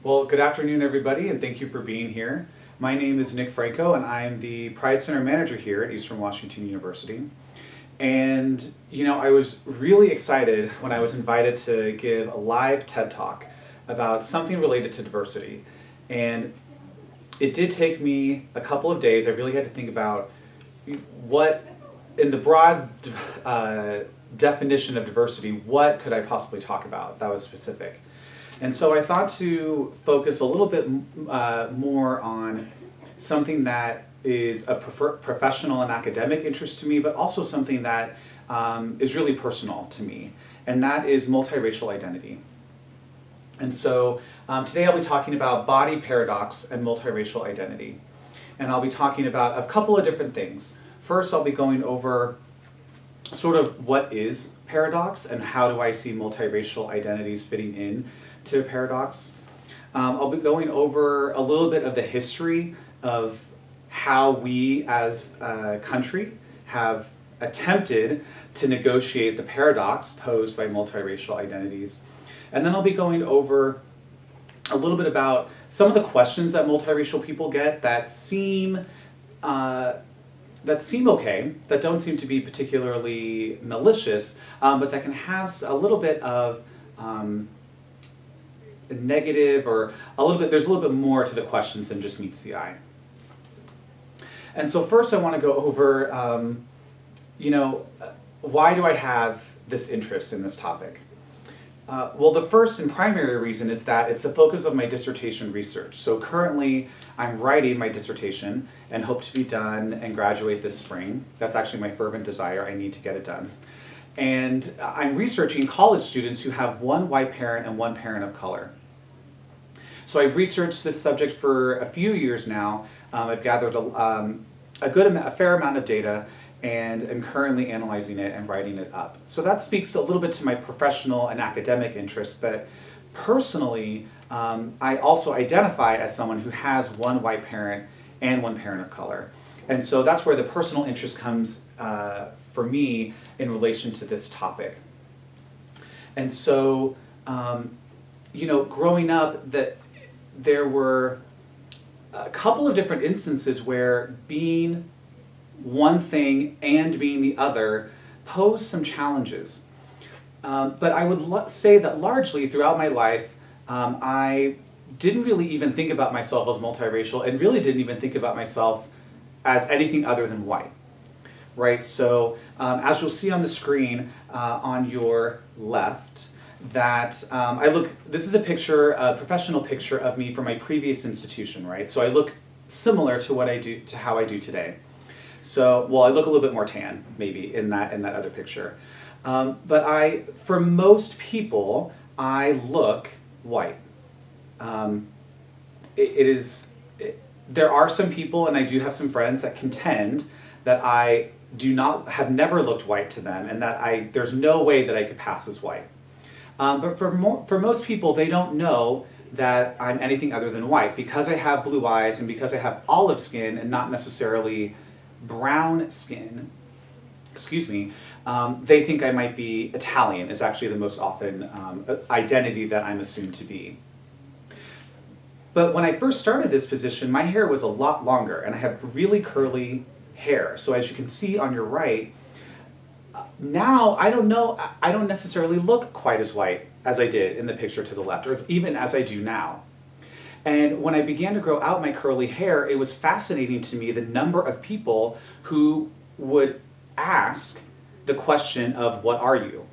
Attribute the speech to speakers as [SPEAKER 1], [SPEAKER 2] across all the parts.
[SPEAKER 1] Well, good afternoon, everybody, and thank you for being here. My name is Nick Franco, and I'm the Pride Center Manager here at Eastern Washington University. And, I was really excited when I was invited to give a live TED Talk about something related to diversity. And it did take me a couple of days. I really had to think about what, in the broad definition of diversity, what could I possibly talk about that was specific. And so I thought to focus a little bit more on something that is a professional and academic interest to me, but also something that is really personal to me, and that is multiracial identity. And so today I'll be talking about body paradox and multiracial identity. And I'll be talking about a couple of different things. First, I'll be going over sort of what is paradox and how do I see multiracial identities fitting in to a paradox. I'll be going over a little bit of the history of how we as a country have attempted to negotiate the paradox posed by multiracial identities. And then I'll be going over a little bit about some of the questions that multiracial people get that seem okay, that don't seem to be particularly malicious, but that can have a little bit of negative, or there's a little bit more to the questions than just meets the eye. And so first I want to go over, why do I have this interest in this topic? Well, the first and primary reason is that it's the focus of my dissertation research. So currently I'm writing my dissertation and hope to be done and graduate this spring. That's actually my fervent desire. I need to get it done. And I'm researching college students who have one white parent and one parent of color. So I've researched this subject for a few years now. I've gathered a fair amount of data, and am currently analyzing it and writing it up. So that speaks a little bit to my professional and academic interest, but personally, I also identify as someone who has one white parent and one parent of color. And so that's where the personal interest comes for me in relation to this topic. And so, growing up, there were a couple of different instances where being one thing and being the other posed some challenges. But I would say that largely throughout my life, I didn't really even think about myself as multiracial, and really didn't even think about myself as anything other than white. Right? So as you'll see on the screen on your left, that this is a professional picture of me from my previous institution, right? So I look similar to how I do today. So, well, I look a little bit more tan, there in that other picture. But for most people, I look white. There are some people, and I do have some friends that contend that I have never looked white to them, and that there's no way that I could pass as white. But for most people, they don't know that I'm anything other than white, because I have blue eyes and because I have olive skin and not necessarily brown skin. They think I might be Italian, is actually the most often identity that I'm assumed to be. But when I first started this position, my hair was a lot longer, and I have really curly hair. So as you can see on your right, now, I don't necessarily look quite as white as I did in the picture to the left, or even as I do now. And when I began to grow out my curly hair, it was fascinating to me the number of people who would ask the question of, what are you?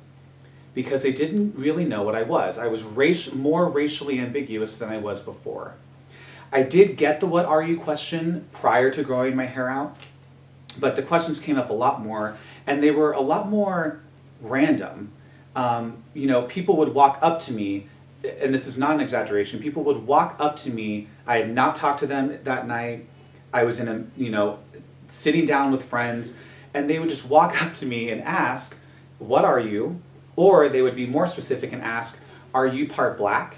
[SPEAKER 1] Because they didn't really know what I was. I was more racially ambiguous than I was before. I did get the what are you question prior to growing my hair out, but the questions came up a lot more, and they were a lot more random. People would walk up to me, and this is not an exaggeration, people would walk up to me. I had not talked to them that night. I was sitting down with friends, and they would just walk up to me and ask, what are you? Or they would be more specific and ask, are you part black?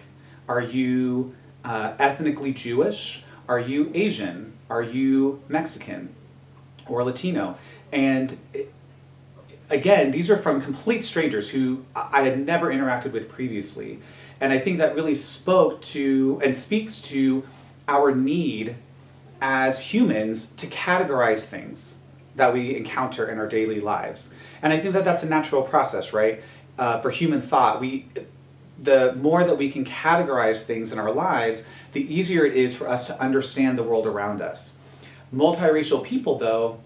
[SPEAKER 1] Are you ethnically Jewish? Are you Asian? Are you Mexican or Latino? And again, these are from complete strangers who I had never interacted with previously. And I think that really spoke to and speaks to our need as humans to categorize things that we encounter in our daily lives. And I think that that's a natural process, right? For human thought, the more that we can categorize things in our lives, the easier it is for us to understand the world around us. Multiracial people, though,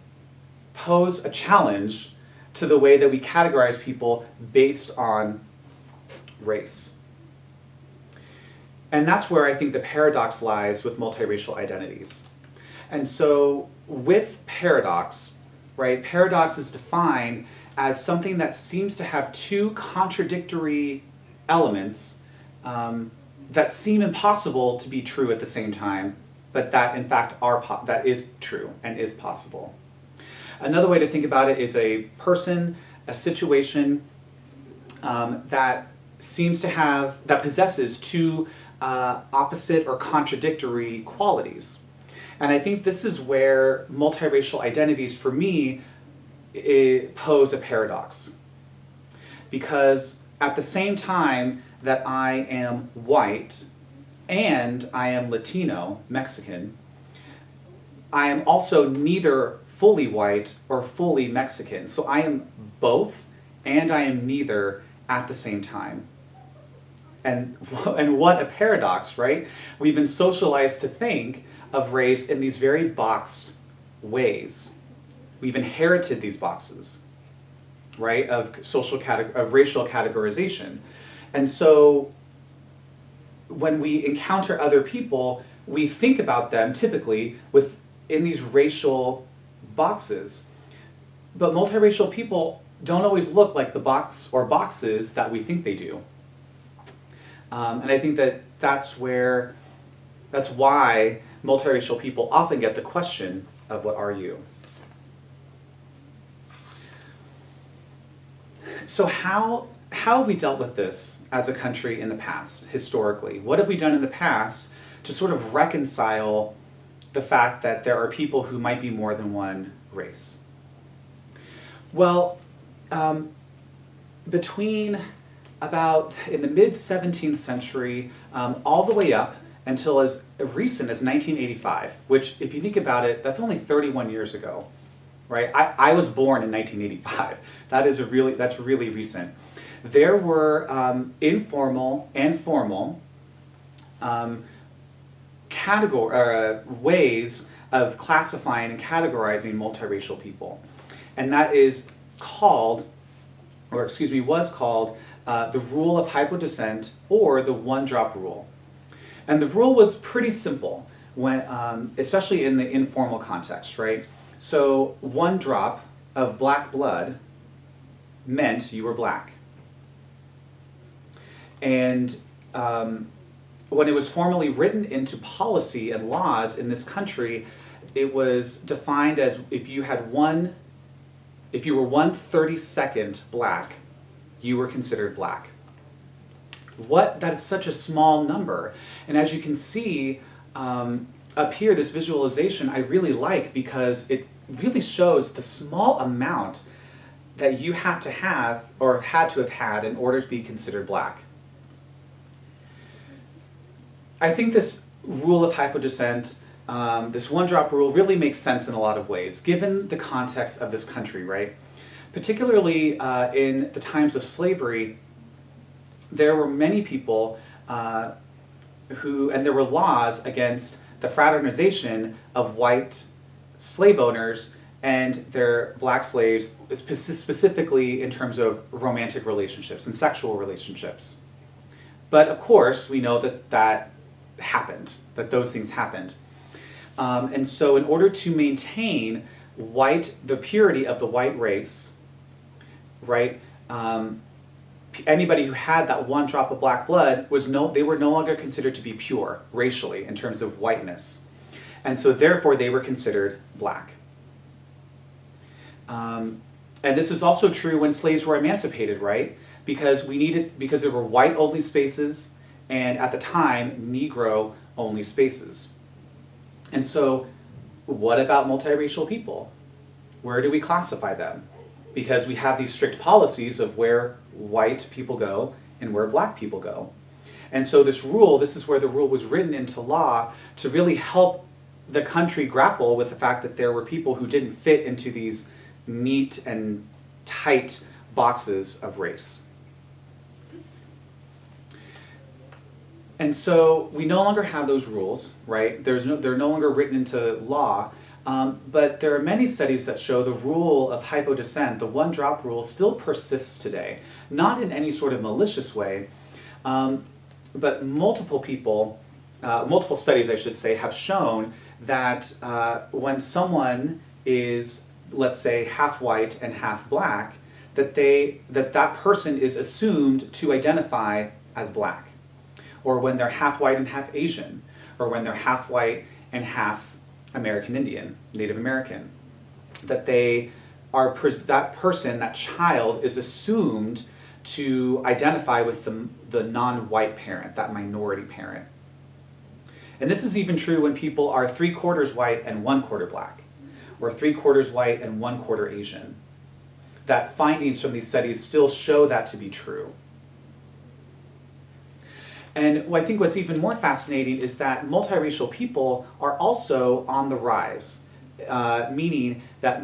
[SPEAKER 1] pose a challenge to the way that we categorize people based on race. And that's where I think the paradox lies with multiracial identities. And so with paradox, right, paradox is defined as something that seems to have two contradictory elements that seem impossible to be true at the same time, but that in fact that is true and is possible. Another way to think about it is a person, a situation that possesses two opposite or contradictory qualities. And I think this is where multiracial identities, for me, pose a paradox. Because at the same time that I am white and I am Latino, Mexican, I am also neither fully white or fully Mexican. So I am both and I am neither at the same time. And what a paradox, right? We've been socialized to think of race in these very boxed ways. We've inherited these boxes, right, of racial categorization. And so when we encounter other people, we think about them typically in these racial boxes. But multiracial people don't always look like the box or boxes that we think they do. And I think that that's why multiracial people often get the question of what are you? So how have we dealt with this as a country in the past, historically? What have we done in the past to sort of reconcile the fact that there are people who might be more than one race? Well, between about in the mid-17th century, all the way up until as recent as 1985, which if you think about it, that's only 31 years ago, right? I was born in 1985. That's really recent. There were informal and formal ways of classifying and categorizing multiracial people. And that was called the rule of hypodescent or the one-drop rule. And the rule was pretty simple, especially in the informal context, right? So one drop of black blood meant you were black. And when it was formally written into policy and laws in this country, it was defined as if you were 1/32nd black, you were considered black. That is such a small number. And as you can see up here, this visualization I really like because it really shows the small amount that you have to have or had to have had in order to be considered black. I think this rule of hypodescent, this one-drop rule, really makes sense in a lot of ways, given the context of this country, right? Particularly in the times of slavery, there were many people and there were laws against the fraternization of white slave owners and their black slaves, specifically in terms of romantic relationships and sexual relationships. But of course, we know that happened, that those things happened. And so in order to maintain the purity of the white race, right, anybody who had that one drop of black blood they were no longer considered to be pure racially in terms of whiteness. And so therefore they were considered black. And this is also true when slaves were emancipated, right? Because there were white-only spaces and at the time, Negro-only spaces. And so what about multiracial people? Where do we classify them? because we have these strict policies of where white people go and where black people go. And so this is where the rule was written into law to really help the country grapple with the fact that there were people who didn't fit into these neat and tight boxes of race. And so we no longer have those rules, right? They're no longer written into law, but there are many studies that show the rule of hypodescent, the one-drop rule, still persists today. Not in any sort of malicious way, but multiple studies, I should say, have shown that when someone is, let's say, half white and half black, that person is assumed to identify as black. Or when they're half white and half Asian, or when they're half white and half American Indian, Native American, that that child is assumed to identify with the non-white parent, that minority parent. And this is even true when people are 3/4 white and 1/4 black, or 3/4 white and 1/4 Asian. That findings from these studies still show that to be true. And I think what's even more fascinating is that multiracial people are also on the rise, meaning that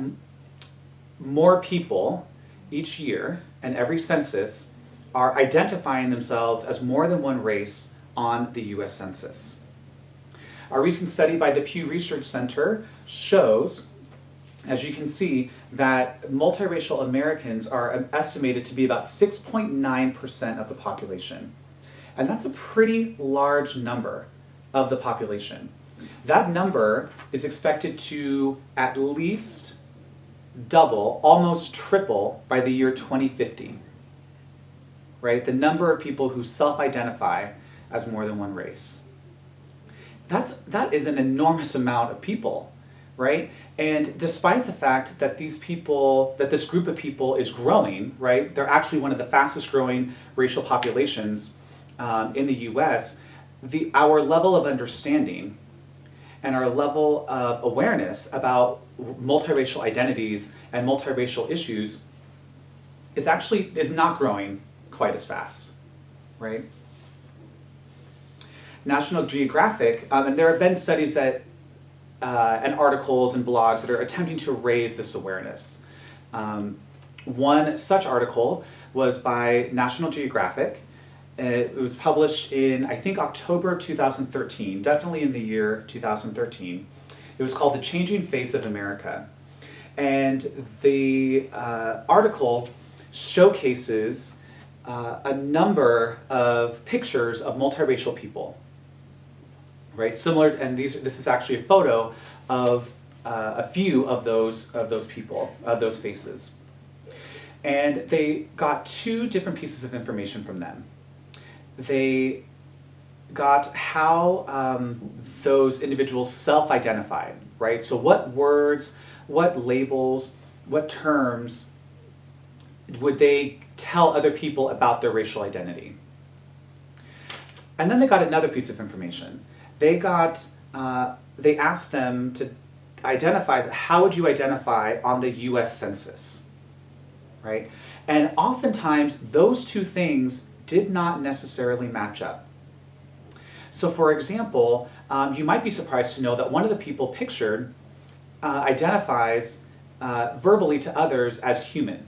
[SPEAKER 1] more people each year and every census are identifying themselves as more than one race on the US Census. A recent study by the Pew Research Center shows, as you can see, that multiracial Americans are estimated to be about 6.9% of the population. And that's a pretty large number of the population. That number is expected to at least double, almost triple by the year 2050. Right? The number of people who self-identify as more than one race. That is an enormous amount of people, right? And despite the fact that this group of people is growing, right? They're actually one of the fastest growing racial populations in the US, our level of understanding and our level of awareness about multiracial identities and multiracial issues is not growing quite as fast, right? National Geographic, and there have been studies that, and articles and blogs that are attempting to raise this awareness. One such article was by National Geographic. It was published in, I think, October 2013, definitely in the year 2013. It was called The Changing Face of America. And the article showcases a number of pictures of multiracial people, right? Similar, and this is actually a photo of a few of those people, of those faces. And they got two different pieces of information from them. They got how those individuals self-identified, right? So what words, what labels, what terms would they tell other people about their racial identity? And then they got another piece of information. They asked them to identify, how would you identify on the US Census, right? And oftentimes those two things did not necessarily match up. So for example, you might be surprised to know that one of the people pictured identifies verbally to others as human.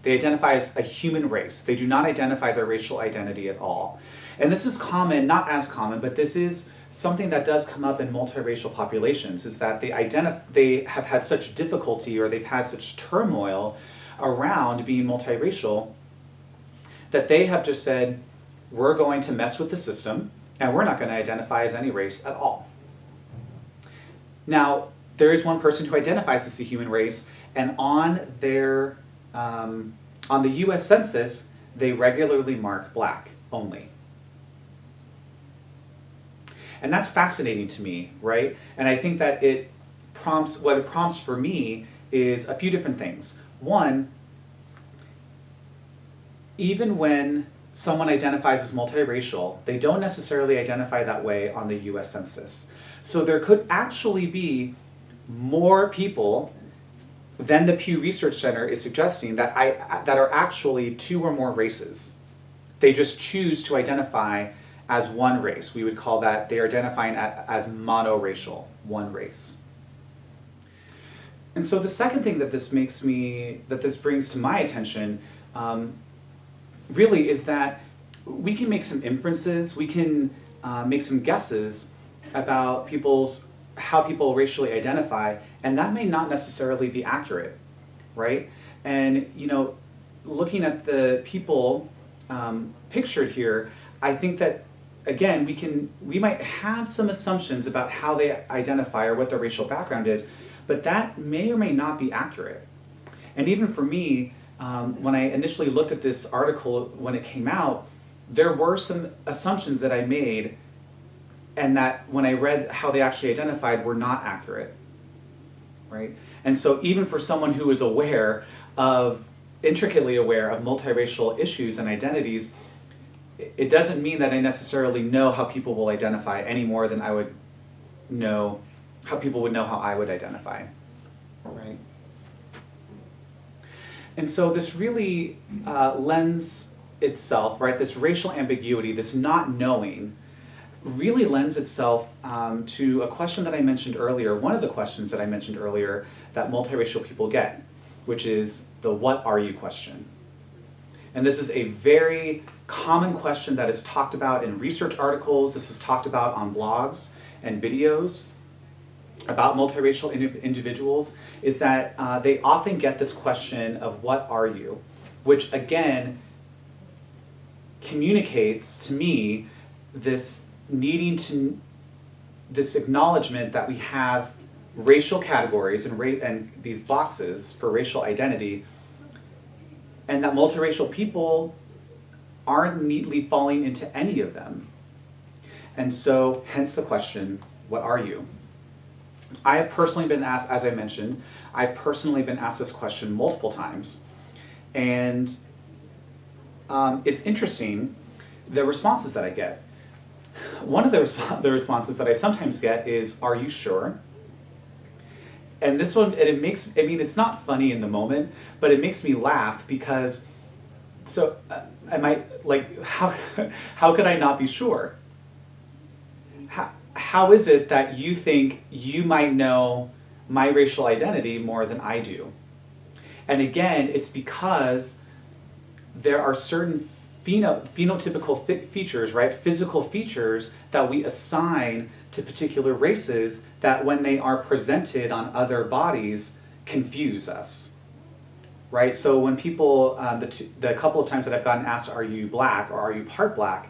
[SPEAKER 1] They identify as a human race. They do not identify their racial identity at all. And this is common, not as common, but this is something that does come up in multiracial populations, is that they have had such difficulty, or they've had such turmoil around being multiracial, that they have just said, we're going to mess with the system, and we're not going to identify as any race at all. Now, there is one person who identifies as a human race, and on the US Census, they regularly mark black only. And that's fascinating to me, right? And I think that what it prompts for me is a few different things. One, even when someone identifies as multiracial, they don't necessarily identify that way on the US Census. So there could actually be more people then the Pew Research Center is suggesting that that are actually two or more races. They just choose to identify as one race. We would call that, they're identifying as monoracial, one race. And so the second thing that this brings to my attention really is that we can make some inferences, we can make some guesses about how people racially identify, and that may not necessarily be accurate, right? And looking at the people pictured here, I think that again we might have some assumptions about how they identify or what their racial background is, but that may or may not be accurate. And even for me, when I initially looked at this article when it came out, there were some assumptions that I made, and that when I read how they actually identified were not accurate, right? And so even for someone who is intricately aware of multiracial issues and identities, it doesn't mean that I necessarily know how people will identify any more than I would know how people would know how I would identify, right? And so this really lends itself, right, this racial ambiguity, this not knowing, really lends itself to a question that I mentioned earlier, one of the questions that I mentioned earlier that multiracial people get, which is the "what are you" question. And this is a very common question that is talked about in research articles, this is talked about on blogs and videos about multiracial individuals, is that they often get this question of "what are you?" which again communicates to me this this acknowledgement that we have racial categories and these boxes for racial identity, and that multiracial people aren't neatly falling into any of them. And so, hence the question, what are you? I have personally been asked, as I mentioned, I've personally been asked this question multiple times, and it's interesting, the responses that I get. One of the responses that I sometimes get is, "Are you sure?" And this one, it's not funny in the moment, but it makes me laugh because, how could I not be sure? How is it that you think you might know my racial identity more than I do? And again, it's because there are certain phenotypical features, right, physical features that we assign to particular races that when they are presented on other bodies confuse us, right? So when people, the couple of times that I've gotten asked, "Are you black?" or "Are you part black?"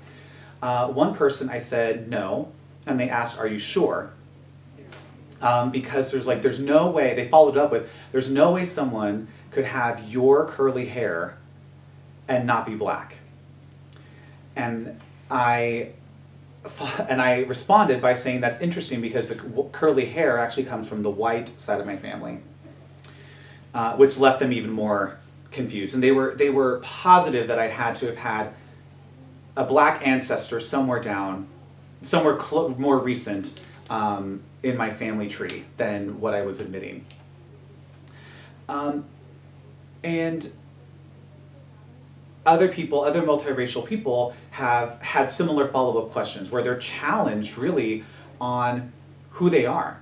[SPEAKER 1] One person I said no, and they asked, "Are you sure?" Because there's no way, they followed up with, "There's no way someone could have your curly hair and not be black." And I responded by saying that's interesting because the curly hair actually comes from the white side of my family, which left them even more confused. And they were positive that I had to have had a black ancestor somewhere more recent in my family tree than what I was admitting. And other multiracial people have had similar follow-up questions where they're challenged really on who they are.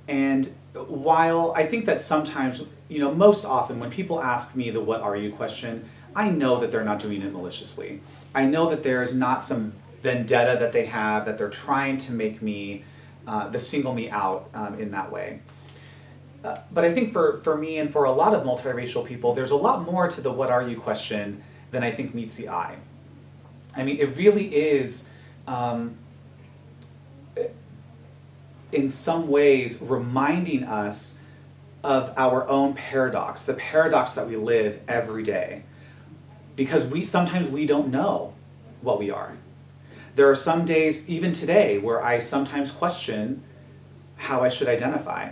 [SPEAKER 1] And while I think that sometimes, most often when people ask me the "what are you" question, I know that they're not doing it maliciously. I know that there is not some vendetta that they have, that they're trying to make me, single me out in that way. But I think for me and for a lot of multiracial people, there's a lot more to the "what are you" question than I think meets the eye. I mean, it really is, in some ways, reminding us of our own paradox, the paradox that we live every day. Because sometimes we don't know what we are. There are some days, even today, where I sometimes question how I should identify.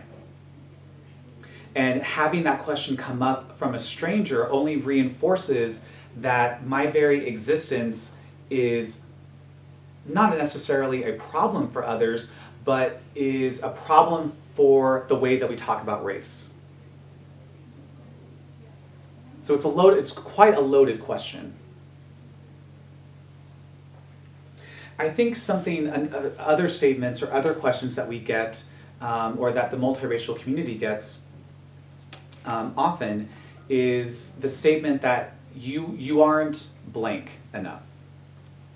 [SPEAKER 1] And having that question come up from a stranger only reinforces that my very existence is not necessarily a problem for others, but is a problem for the way that we talk about race. So it's quite a loaded question. I think other statements or other questions that we get, or that the multiracial community gets often, is the statement that you aren't blank enough,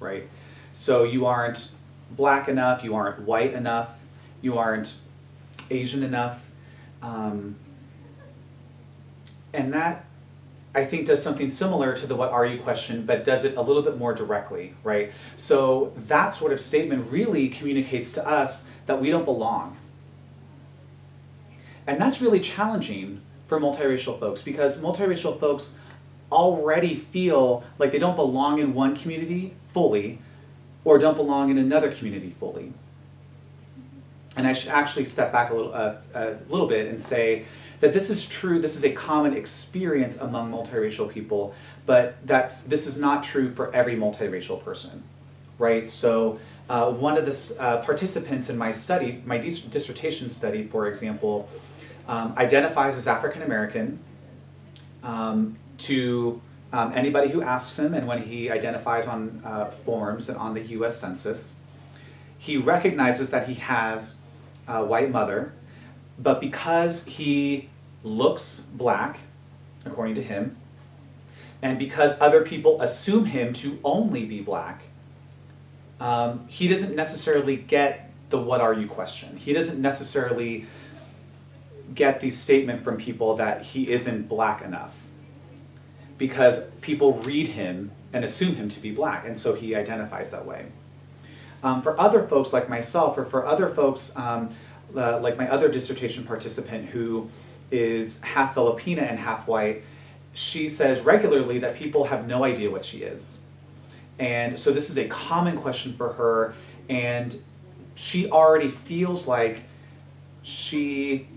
[SPEAKER 1] right? So you aren't black enough, you aren't white enough, you aren't Asian enough, and that, I think, does something similar to the what are you question, but does it a little bit more directly, right? So that sort of statement really communicates to us that we don't belong. And that's really challenging for multiracial folks, because multiracial folks already feel like they don't belong in one community fully, or don't belong in another community fully. And I should actually step back a little bit and say that this is true, this is a common experience among multiracial people, but this is not true for every multiracial person, right? So one of the participants in my study, my dissertation study, for example, identifies as African American to anybody who asks him, and when he identifies on forms and on the US Census. He recognizes that he has a white mother, but because he looks black, according to him, and because other people assume him to only be black, he doesn't necessarily get the what are you question. He doesn't necessarily get the statement from people that he isn't black enough, because people read him and assume him to be black, and so he identifies that way. For other folks like myself, or for other folks like my other dissertation participant who is half Filipina and half white, she says regularly that people have no idea what she is. And so this is a common question for her, and she already feels like she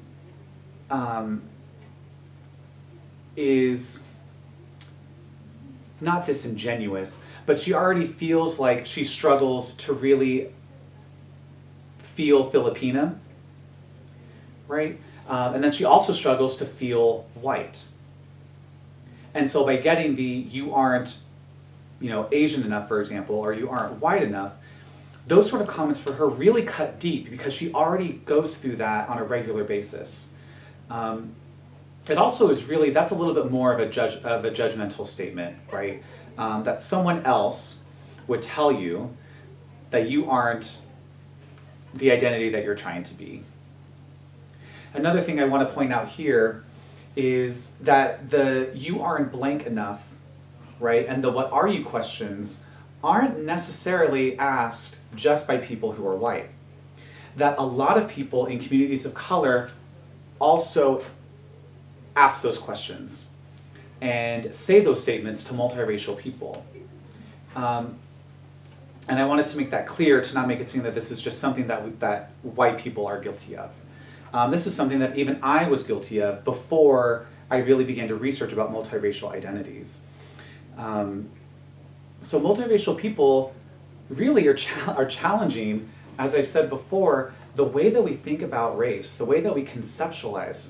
[SPEAKER 1] is not disingenuous, but she already feels like she struggles to really feel Filipina, right? And then she also struggles to feel white. And so by getting the you aren't, Asian enough, for example, or you aren't white enough, those sort of comments for her really cut deep, because she already goes through that on a regular basis. It also is really, that's a little bit more of a judgmental statement, right? That someone else would tell you that you aren't the identity that you're trying to be. Another thing I want to point out here is that the you aren't blank enough, right, and the what are you questions aren't necessarily asked just by people who are white. That a lot of people in communities of color also ask those questions and say those statements to multiracial people. And I wanted to make that clear, to not make it seem that this is just something that white people are guilty of. This is something that even I was guilty of before I really began to research about multiracial identities. So multiracial people really are challenging, as I've said before, the way that we think about race, the way that we conceptualize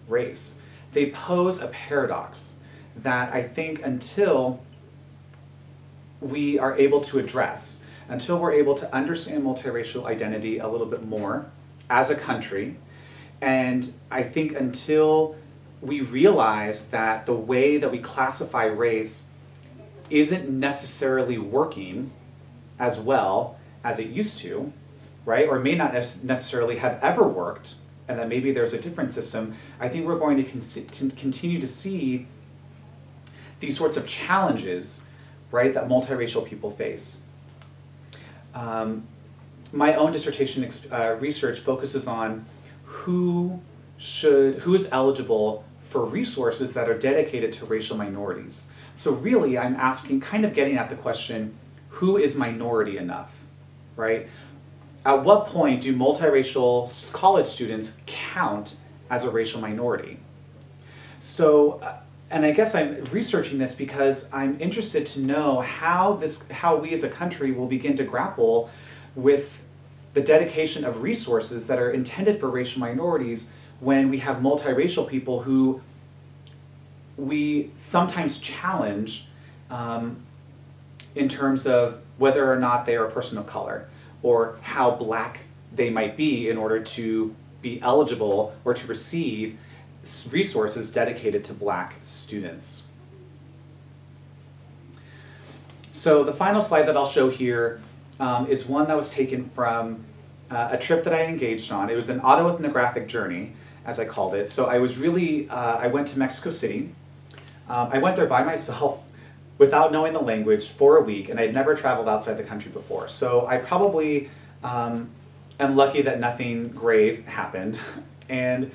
[SPEAKER 1] race. They pose a paradox that I think until we are able to address, until we're able to understand multiracial identity a little bit more as a country, and I think until we realize that the way that we classify race isn't necessarily working as well as it used to, right? Or may not necessarily have ever worked, and that maybe there's a different system, I think we're going to continue to see these sorts of challenges, right, that multiracial people face. My own dissertation research focuses on who is eligible for resources that are dedicated to racial minorities. So really, I'm asking, kind of getting at the question, who is minority enough, right? At what point do multiracial college students count as a racial minority? So, and I guess I'm researching this because I'm interested to know how we as a country will begin to grapple with the dedication of resources that are intended for racial minorities when we have multiracial people who we sometimes challenge in terms of whether or not they are a person of color or how black they might be in order to be eligible or to receive resources dedicated to black students. So the final slide that I'll show here is one that was taken from a trip that I engaged on. It was an autoethnographic journey, as I called it. So I was really, I went to Mexico City. I went there by myself without knowing the language for a week, and I'd never traveled outside the country before. So I probably am lucky that nothing grave happened. And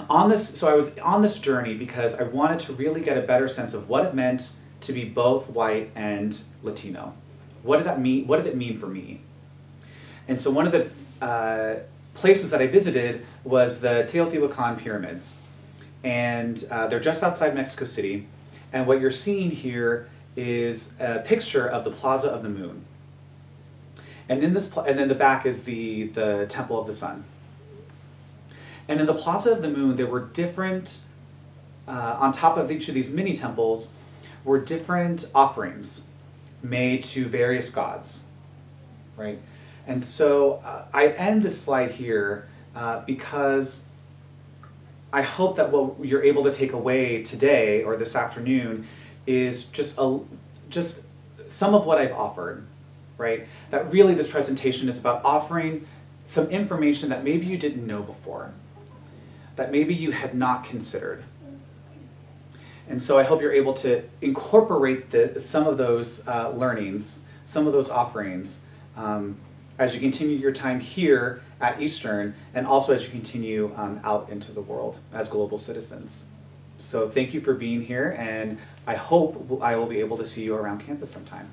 [SPEAKER 1] so I was on this journey because I wanted to really get a better sense of what it meant to be both white and Latino. What did that mean? What did it mean for me? And so one of the places that I visited was the Teotihuacan pyramids. And they're just outside Mexico City. And what you're seeing here is a picture of the Plaza of the Moon. And in this, and then the back is the Temple of the Sun. And in the Plaza of the Moon, there were different, on top of each of these mini temples, were different offerings made to various gods, right? And so I end this slide here because I hope that what you're able to take away today or this afternoon is just some of what I've offered, right? That really this presentation is about offering some information that maybe you didn't know before, that maybe you had not considered. And so I hope you're able to incorporate some of those learnings, some of those offerings, as you continue your time here at Eastern, and also as you continue out into the world as global citizens. So thank you for being here, and I hope I will be able to see you around campus sometime.